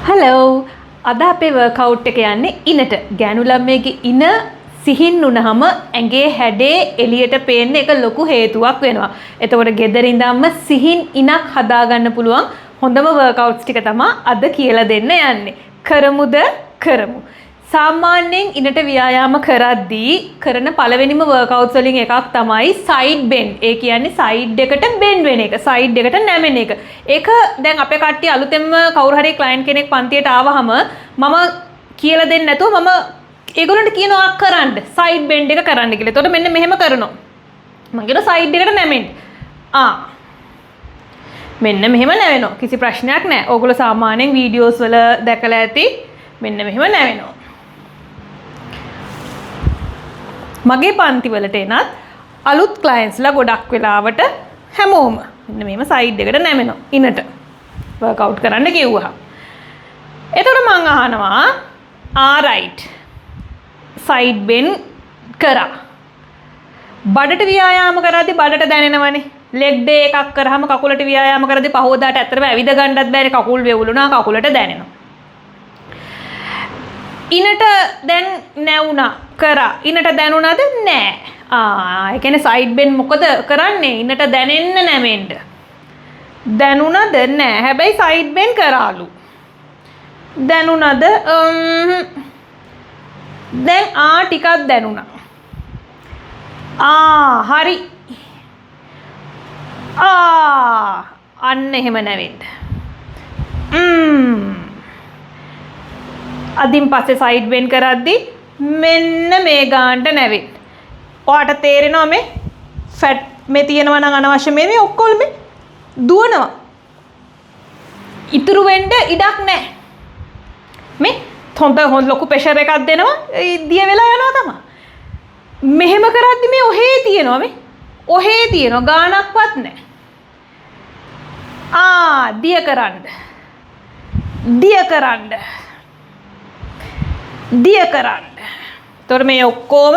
Hello අද අපේ workout එක යන්නේ ඉනට ගෑනු ළමයිගේ ඉන සිහින් වුණාම ඇඟේ හැඩේ එළියට පේන්න එක ලොකු හේතුවක් වෙනවා. එතකොට ගෙදර ඉඳන්ම සිහින් ඉනක් හදාගන්න පුළුවන් හොඳම වර්කවුට්ස් ටික තමයි අද කියලා දෙන්න යන්නේ. කරමු. සාමාන්‍යයෙන් ඉනට ව්‍යායාම කරද්දී කරන පළවෙනිම වර්කවුට්ස් වලින් එකක් තමයි සයිඩ් බෙන්ඩ්. ඒ කියන්නේ සයිඩ් එකට බෙන්ඩ් වෙන එක, සයිඩ් එකට නැමෙන එක. ඒක දැන් අපේ කට්ටිය අලුතෙන්ම කවුරු හරි ක්ලයන්ට් කෙනෙක් පන්තියට ආවහම මම කියලා දෙන්නේ නැතුව මම ඒගොල්ලන්ට කියනවා කරන්න සයිඩ් බෙන්ඩ් එක කරන්න කියලා. එතකොට මෙන්න මෙහෙම කරනවා. මම කියන සයිඩ් එකට නැමෙන්න. මෙන්න මෙහෙම නැවෙනවා. කිසි ප්‍රශ්නයක් නැහැ. ඕගොල්ලෝ සාමාන්‍යයෙන් වීඩියෝස් වල දැකලා ඇති. මෙන්න මෙහෙම නැවෙනවා. මගේ පන්තිවලට එනත් අලුත් ක්ලයන්ට්ස්ලා ගොඩක් වෙලාවට හැමෝම මෙන්න මෙහෙම සයිඩ් එකට නැමෙනවා ඉනට වර්කවුට් කරන්න කිව්වහම. එතකොට මං අහනවා right සයිඩ් බෙන්ඩ් කරා. බඩට ව්‍යායාම කරද්දී බඩට දැනෙනවනේ. ලෙග් ඩේ එකක් කරාම කකුලට ව්‍යායාම කරද්දී පහෝදාට ඇත්තටම ඇවිද ගන්නත් බෑනේ, කකුල් වෙවුලුණා කකුලට දැනෙනවා. ඉනට දැන් නැවුණා කරා. ඉනට දැනුණාද? නෑ. ඒ කියන්නේ සයිඩ් බෙන්ඩ් මොකද කරන්නේ? ඉනට දැනෙන්න නැමෙන්න. දැනුණාද? නෑ. හැබැයි සයිඩ් බෙන්ඩ් කරාලු. දැනුණාද? දැන් ටිකක් දැනුණා. හරි. අන්න එහෙම නැවෙන්න. අදින් පස්සේ සයිඩ් බෙන්ඩ් කරද්දී මෙන්න මේ ගානට නැවෙන්න. ඔයාට තේරෙනවා මේ ෆැට් මේ තියෙනවා නම් අනවශ්‍ය මේ ඔක්කොම මේ දුවනවා. ඉතුරු වෙන්න ඉඩක් නැහැ. මේ හොඳ ලොකු ප්‍රෙෂර් එකක් දෙනවා දිය වෙලා යනවා තමයි. මෙහෙම කරද්දී මේ ඔහේ තියෙනවා මේ. ඔහේ තියෙනවා ගානක්වත් නැහැ. දිය කරන්න. තොර මේ ඔක්කොම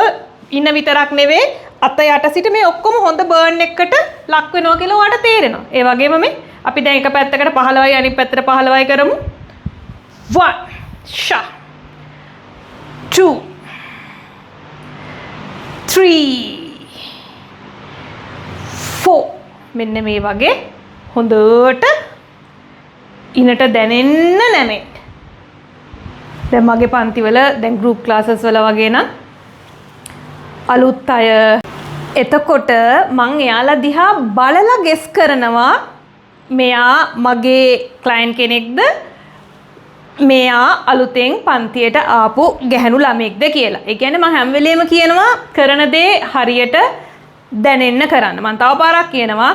ඉන්න විතරක් නෙවෙයි අත යට සිට මේ ඔක්කොම හොඳ බර්න් එකකට ලක් වෙනවා කියලා ඔයාලට තේරෙනවා. ඒ වගේම මේ අපි දැන් එක පැත්තකට 15යි අනිත් පැත්තට 15යි කරමු. 1 ෂා 2 3 4 මෙන්න මේ වගේ හොඳට ඉනට දැනෙන්න නැමෙන්න. දැන් මගේ පන්තිවල දැන් ගෲප් ක්ලාසස් වල වගේ නම් අලුත් අය එතකොට මං එයාලා දිහා බලලා ගෙස් කරනවා මෙයා මගේ ක්ලයන්ට් කෙනෙක්ද මෙයා අලුතෙන් පන්තියට ආපු ගැහණු ළමෙක්ද කියලා. ඒ කියන්නේ මම හැම වෙලේම කියනවා කරන දේ හරියට දැනෙන්න කරන්න. මම තව පාරක් කියනවා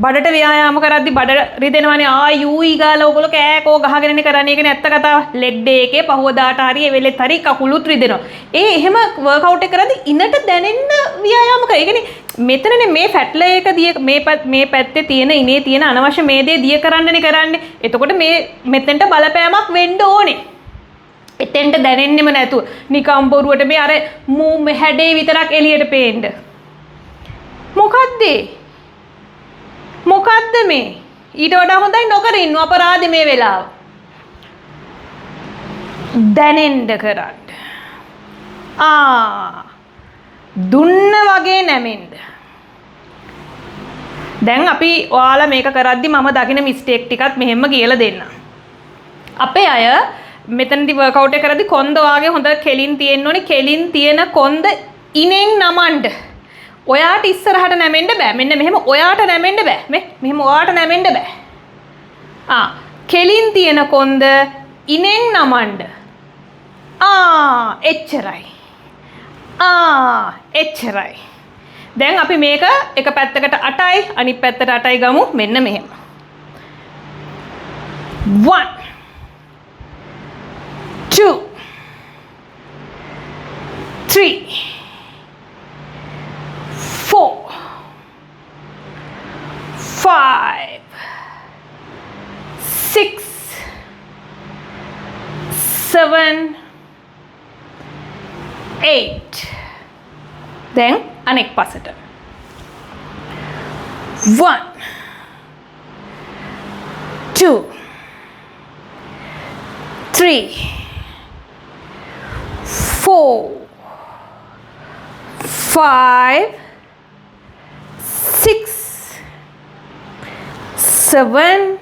බඩට ව්‍යායාම කරද්දි බඩ රිදෙනවනේ යූයි ගාලා ඔයගොල්ලෝ කෑකෝ ගහගෙනනේ කරන්නේ. ඒකනේ ඇත්ත කතාව. ලෙග් ඩේ එකේ පහුවදාට හරි ඒ වෙලෙත් හරි කකුලුත් රිදෙනවා. එහෙම වර්කවුට් එක කරද්දි ඉනට දැනෙන්න ව්‍යායාම කරා. ඒ කියන්නේ මෙතනනේ මේ ෆැට්ලර් එක දිය මේ පැත්තේ තියෙන ඉනේ තියෙන අනවශ්‍ය මේ දේ දිය කරන්නනේ කරන්නේ. එතකොට මේ මෙතෙන්ට බලපෑමක් වෙන්න ඕනේ. එතෙන්ට දැනෙන්නෙම නැතුව නිකම් බොරුවට මේ අර මූ හැඩේ විතරක් එළියට පේන්න. මොකද්ද මේ? ඊට වඩා හොඳයි නොකර ඉන්න අපරාධ මේ වෙලාව. දැනෙන්න කරන්න. දුන්න වගේ නැමෙන්න. දැන් අපි ඔයාලා මේක කරද්දි මම දකින මිස්ටේක් ටිකත් මෙහෙම කියලා දෙන්න. අපේ අය මෙතනදී වර්කවුට් එක කරද්දි කොන්ද වාගේ හොඳ කෙලින් තියෙන්න ඕනේ. කෙලින් තියෙන කොන්ද ඉනෙන් නමන්න. ඔයාට ඉස්සරහට නැමෙන්න බෑ. මෙන්න මෙහෙම ඔයාට නැමෙන්න බෑ. මෙහෙම ඔයාට නැමෙන්න බෑ. කෙලින් තියෙන කොන්ද ඉනෙන් නමන්න. එච්චරයි. දැන් අපි මේක එක පැත්තකට 8යි අනිත් පැත්තට 8යි ගමු. මෙන්න මෙහෙම. 1 2 3 4 5 6 7 8 දැන් අනෙක් පසට 1 2 3 4 5 6 7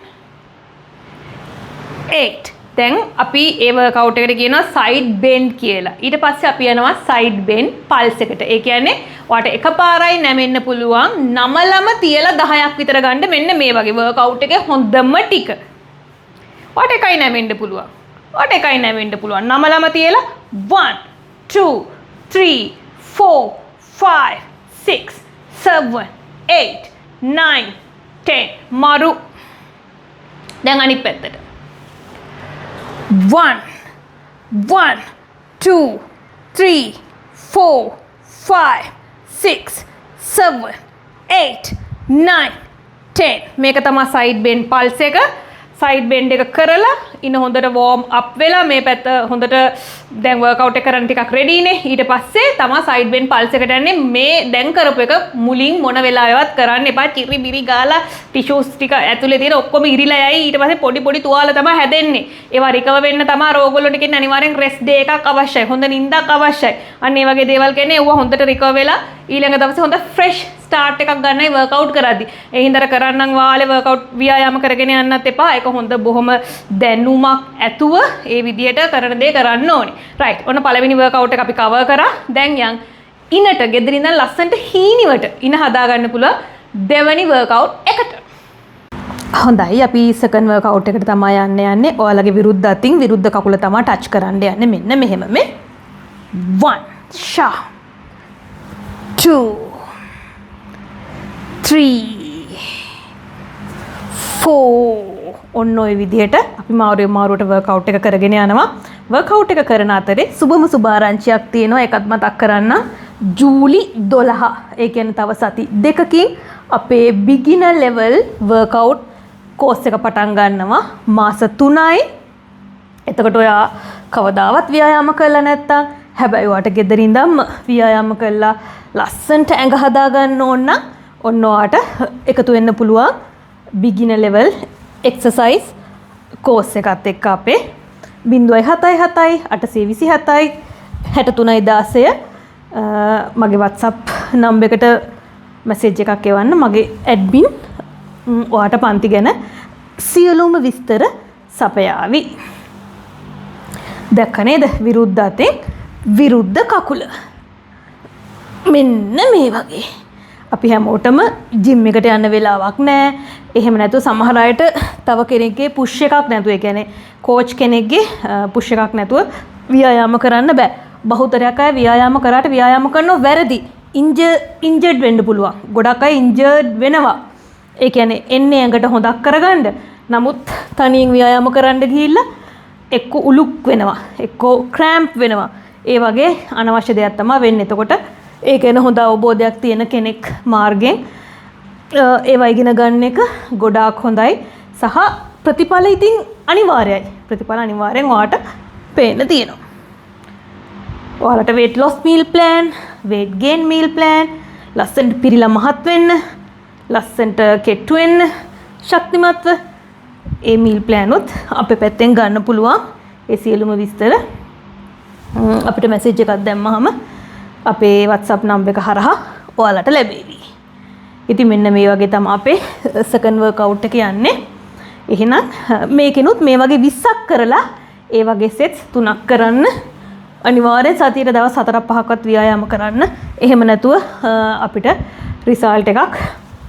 8 දැන් අපි ඒ වර්කවුට් එකට කියනවා සයිඩ් බෙන්ඩ් කියලා. ඊට පස්සේ අපි යනවා සයිඩ් බෙන්ඩ් පල්ස් එකට. ඒ කියන්නේ ඔයාලට එකපාරයි නැමෙන්න පුළුවන්. නමලම තියලා 10ක් විතර ගන්න මෙන්න මේ වගේ වර්කවුට් එකේ හොඳම ටික. ඔයාලට එකයි නැමෙන්න පුළුවන්. ඔයාලට එකයි නැමෙන්න පුළුවන්. නමලම තියලා 1 2 3 4 5 6 7 8 9 10 මරු. දැන් අනිත් පැත්තට 1 1 2 3 4 5 6 7 8 9 10 මේක තමයි සයිඩ් බෙන්ඩ් පල්ස් එක. සයිඩ් බෙන්ඩ් එක කරලා ඉන්න හොඳට වෝම් අප් වෙලා මේ පැත්ත හොඳට දැන් වර්කවුට් එක කරන්න ටිකක් රෙඩි නේ. ඊට පස්සේ තමයි සයිඩ් බෙන්ඩ් පල්ස් එකට යන්නේ. මේ දැන් කරපු එක මුලින් මොන වෙලාවෙවත් කරන්න එපා. චිරි බිරි ගාලා ටිෂුස් ටික ඇතුලේ තියෙන ඔක්කොම ඉරිලා යයි. ඊට පස්සේ පොඩි පොඩි තුවාල තමයි හැදෙන්නේ. ඒවා රිකවර් වෙන්න තමයි රෝගවලට කියන්නේ අනිවාර්යෙන් රෙස්ට් ඩේ එකක් අවශ්‍යයි. හොඳ නිින්දක් අවශ්‍යයි. අන්න ඒ වගේ දේවල් කියන්නේ ඒවා හොඳට රිකවර් වෙලා ඊළඟ දවසේ හොඳ ෆ්‍රෙෂ් ස්ටාර්ට් එකක් ගන්නයි වර්කවුට් කරද්දි. ඒ හින්දා කරන්නම් වාලේ වර්කවුට් ව්‍යායාම කරගෙන යන්නත් එපා. ඒක හොඳ බොහොම දැනුමක් ඇතුව ඒ විදියට කරන දේ කරන්න ඕනේ. රයිට්. ඔන්න පළවෙනි වර්කවුට් එක අපි කවර් කරා. දැන් යන් ඉනට ගෙදර ඉඳන් ලස්සන්ට හීනිවට ඉන හදා ගන්න පුළුවන් දෙවැනි වර්කවුට් එකට. හොඳයි අපි සෙකන්ඩ් වර්කවුට් එකට තමයි යන්නේ. ඔයාලගේ විරුද්ධ අතින් විරුද්ධ කකුල තමයි ටච් කරන්න යන්නේ. මෙන්න මෙහෙම මේ 1 ෂා 2 3 4 ඔන්න ඔය විදිහට අපි මාරුවට වර්කවුට් එක කරගෙන යනවා. වර්කවුට් එක කරන අතරේ සුබම සුභාරංචියක් තියෙනවා. ඒකත් මතක් කරන්න. ජූලි 12. ඒ කියන්නේ තව සති දෙකකින් අපේ බිගිනර් ලෙවල් වර්කවුට් කෝස් එක පටන් ගන්නවා. මාස 3යි. එතකොට ඔයා කවදාවත් ව්‍යායාම කරලා නැත්තම් හැබැයි ඔයාට ගෙදර ඉඳන්ම ව්‍යායාම කරලා ලස්සනට ඇඟ හදා ගන්න ඕන නම් ඔන්න ඔයාට එකතු වෙන්න පුළුවන් බිගිනර් ලෙවල් එක්සර්සයිස් කෝස් එකත් එක්ක අපේ 077 827 6316 මගේ WhatsApp නම්බර් එකට මැසේජ් එකක් එවන්න. මගේ ඇඩ්මින් ඔයාට පන්ති ගැන සියලුම විස්තර සපයාවි. දැක්ක නේද? විරුද්ධ අතෙන් විරුද්ධ කකුල. මෙන්න මේ වගේ. අපි හැමෝටම ජිම් එකට යන්න වෙලාවක් නැහැ. එහෙම නැතුව සමහර අයට තව කෙනෙක්ගේ පුෂ් එකක් නැතුව, ඒ කියන්නේ කෝච් කෙනෙක්ගේ පුෂ් එකක් නැතුව ව්‍යායාම කරන්න බෑ. බහුතරයක් අය ව්‍යායාම කරාට ව්‍යායාම කරනව වැරදි. ඉන්ජර්ඩ් වෙන්න පුළුවන්. ගොඩක් අය ඉන්ජර්ඩ් වෙනවා. ඒ කියන්නේ එන්නේ ඇඟට හොදක් කරගන්න. නමුත් තනියෙන් ව්‍යායාම කරන්න ගිහිල්ලා එක්ක උලුක් වෙනවා, එක්ක ක්‍රෑම්ප් වෙනවා. ඒ වගේ අනවශ්‍ය දෙයක් තමයි වෙන්නේ. එතකොට ඒක ගැන හොඳ අවබෝධයක් තියෙන කෙනෙක් මාර්ගෙන් ඒවා ඉගෙන ගන්න එක ගොඩාක් හොඳයි. සහ ප්‍රතිඵල ඉතින් අනිවාර්යයි. ප්‍රතිඵල අනිවාර්යෙන් ඔයාට පේන්න තියෙනවා. ඔයාලට weight loss meal plan, weight gain meal plan, ලස්සනට පිරීලා මහත් වෙන්න, ලස්සනට කෙට්ටු වෙන්න, ශක්තිමත්ව ඒ meal plan උත් අපේ පැත්තෙන් ගන්න පුළුවන්. ඒ සියලුම විස්තර අපිට මැසේජ් එකක් දැම්මහම අපේ WhatsApp නම්බර එක හරහා ඔයාලට ලැබෙවි. ඉතින් මෙන්න මේ වගේ තමයි අපේ සෙකන්ඩ් වර්කවුට් එක යන්නේ. එහෙනම් මේකෙනුත් මේ වගේ 20ක් කරලා ඒ වගේ සෙට්ස් 3ක් කරන්න. අනිවාර්යෙන් සතියේ දවස් 4-5ක්වත් ව්‍යායාම කරන්න. එහෙම නැතුව අපිට රිසල්ට් එකක්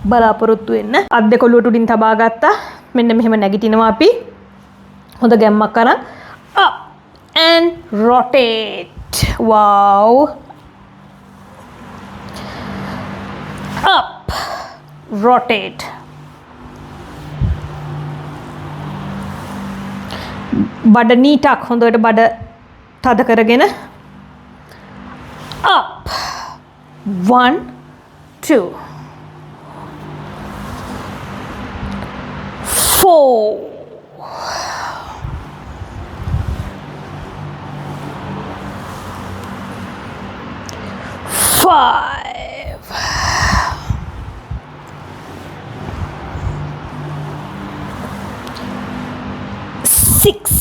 බලාපොරොත්තු වෙන්න. අත් දෙක ඔලුවට උඩින් තබා ගත්තා. මෙන්න මෙහෙම නැගිටිනවා අපි. හොඳ ගැම්මක් අරන් up and rotate. wow. up, rotate. බඩ නීටක් හොඳට බඩ තද කරගෙන up 1 2 4 5 6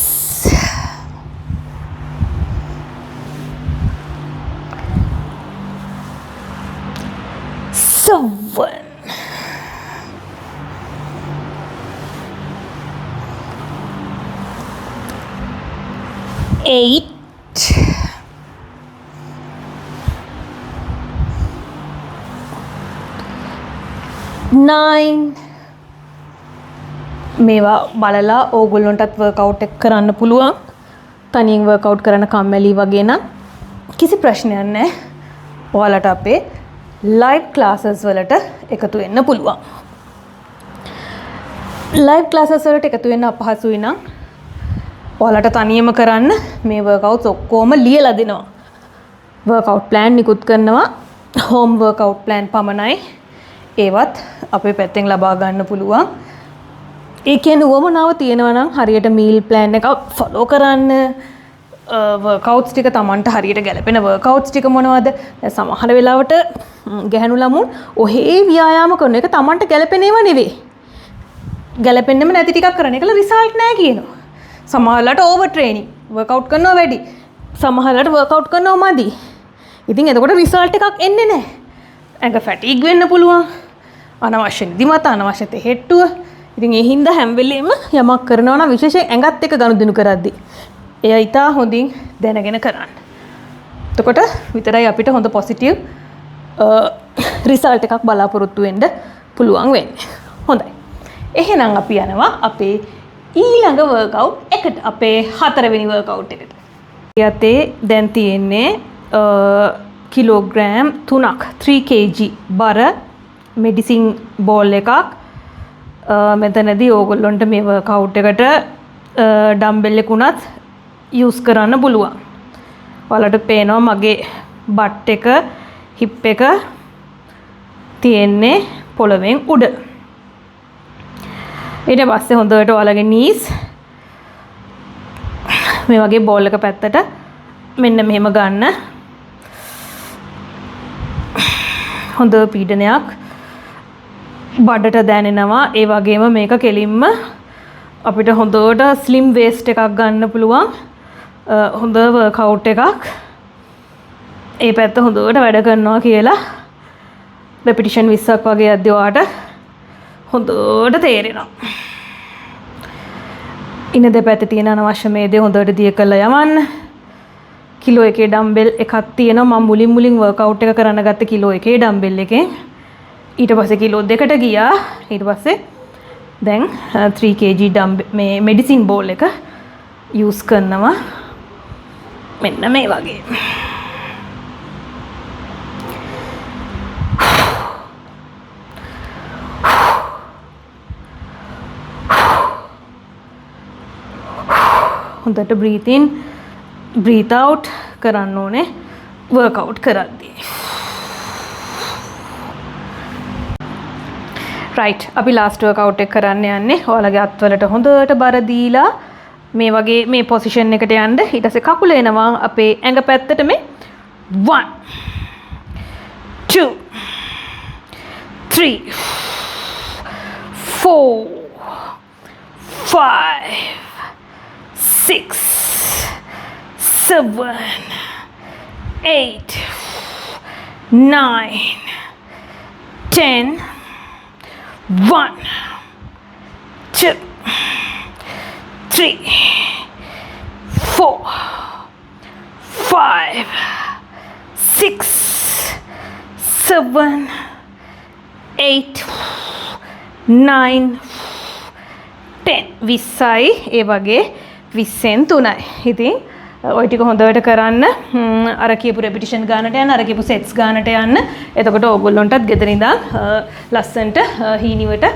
8 9 මේවා බලලා ඕගොල්ලොන්ටත් වර්කවුට් එක කරන්න පුළුවන්. තනියෙන් වර්කවුට් කරන්න කම්මැලි වගේ නම් කිසි ප්‍රශ්නයක් නැහැ. ඔයාලට අපේ ලයිව් ක්ලාසස් වලට එකතු වෙන්න පුළුවන්. ලයිව් ක්ලාසස් වලට එකතු වෙන්න අපහසුයි නම් ඔයාලට තනියම කරන්න මේ වර්කවුට්ස් ඔක්කොම ලියලා දෙනවා. වර්කවුට් ප්ලෑන් නිකුත් කරනවා. හෝම් වර්කවුට් ප්ලෑන් පමණයි. ඒවත් අපේ පැත්තෙන් ලබා ගන්න පුළුවන්. ඒ කියන්නේ උවමනාව තියෙනවා නම් හරියට මීල් ප්ලෑන් එකක් ෆලෝ කරන්න, වර්කවුට්ස් ටික Tamanට හරියට ගැලපෙන වර්කවුට්ස් ටික මොනවද? දැන් සමහර වෙලාවට ගැහණු ළමුන් ඔහේ ව්‍යායාම කරන එක Tamanට ගැලපෙන ඒවා නෙවෙයි. ගැලපෙන්නෙම නැති ටිකක් කරන එකල රිසල්ට් නැහැ කියනවා. සමහරලාට ඕවර් ට්‍රේනින් වර්කවුට් කරනවා වැඩි. සමහරලාට වර්කවුට් කරනවා මදි. ඉතින් එතකොට රිසල්ට් එකක් එන්නේ නැහැ. ඇඟ ෆැටිග් වෙන්න පුළුවන්. අනවශ්‍ය නිදිමත, අනවශ්‍ය තෙහෙට්ටුව. ඉතින් ඒ හින්දා හැම වෙලෙම යමක් කරනවා නම් විශේෂයෙන් ඇඟත් එක්ක ගනුදෙනු කරද්දී එයා ඊට හොඳින් දැනගෙන කරන්න. එතකොට විතරයි අපිට හොඳ පොසිටිව් රිසල්ට් එකක් බලාපොරොත්තු වෙන්න පුළුවන් වෙන්නේ. හොඳයි. එහෙනම් අපි යනවා අපේ ඊළඟ වර්කවුට් එකට. අපේ 4 වෙනි වර්කවුට් එකට. යතේ දැන් තියෙන්නේ කිලෝග්‍රෑම් 3ක් 3 kg බර මෙඩිසින් බෝල් එකක්. මෙතනදී ඕගොල්ලොන්ට මේ වර්කවුට් එකට ඩම්බෙල් එක උනත් යූස් කරන්න පුළුවන්. ඔයාලට පේනවා මගේ බට් එක, හිප් එක තියෙන්නේ පොළවෙන් උඩ. ඊට පස්සේ හොඳට ඔයාලගේ නීස් මේ වගේ බෝල් එක පැත්තට මෙන්න මෙහෙම ගන්න. හොඳ පීඩනයක් බඩට දැනෙනවා. ඒ වගේම මේක කෙලින්ම අපිට හොඳට ස්ලිම් වේස්ට් එකක් ගන්න පුළුවන්. හොඳ වර්කවුට් එකක්. ඒ පැත්ත හොඳට වැඩ කරනවා කියලා රෙපිටිෂන් 20ක් වගේ යද්දී ඔයාට හොඳට තේරෙනවා. ඉන දෙපැත්තේ තියෙන අනවශ්‍ය මේදේ හොඳට දිය කරලා යවන්න. කිලෝ 1 ඩම්බෙල් එකක් තියෙනවා. මම මුලින් වර්කවුට් එක කරන්න ගත්ත කිලෝ 1 ඩම්බෙල් එකෙන් ඊට පස්සේ කිලෝ 2කට ගියා. ඊට පස්සේ දැන් 3 kg මේ මෙඩිසින් බෝල් එක යූස් කරනවා. මෙන්න මේ වගේ. හොඳට breathe in breathe out කරන්න ඕනේ වර්කවුට් කරද්දී. රයිට්. අපි ලාස්ට් වර්කවුට් එක කරන්න යන්නේ. ඔයාලගේ අත්වලට හොඳට බර දීලා මේ වගේ මේ පොසිෂන් එකට යන්න. ඊට පස්සේ කකුල එනවා අපේ ඇඟ පැත්තට මේ 1 2 3 4 5 6 7 8 9 10 1 2 3 4 5 6 7 8 9 10 20යි. ඒ වගේ 20න් 3යි. ඉතින් ඔය ටික හොඳට කරන්න. අර කියපු රෙපිටිෂන් ගානට යන්න, අර කියපු සෙට්ස් ගානට යන්න. එතකොට ඕගොල්ලොන්ටත් ගෙදර ඉඳන් ලස්සන්ට හීනිවට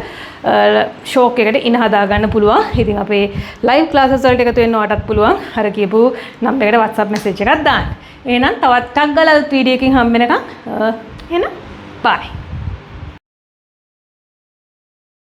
ෂෝක් එකට ඉන හදා ගන්න පුළුවන්. ඉතින් අපේ ලයිව් ක්ලාසස් වලට එකතු වෙන්න ඔයාටත් පුළුවන්. අර කියපු නම්බර් එකට WhatsApp message එකක් දාන්න. එහෙනම් තවත් ටක් ගාලා වීඩියෝ එකකින් හම්බ වෙනකන් එහෙනම් bye.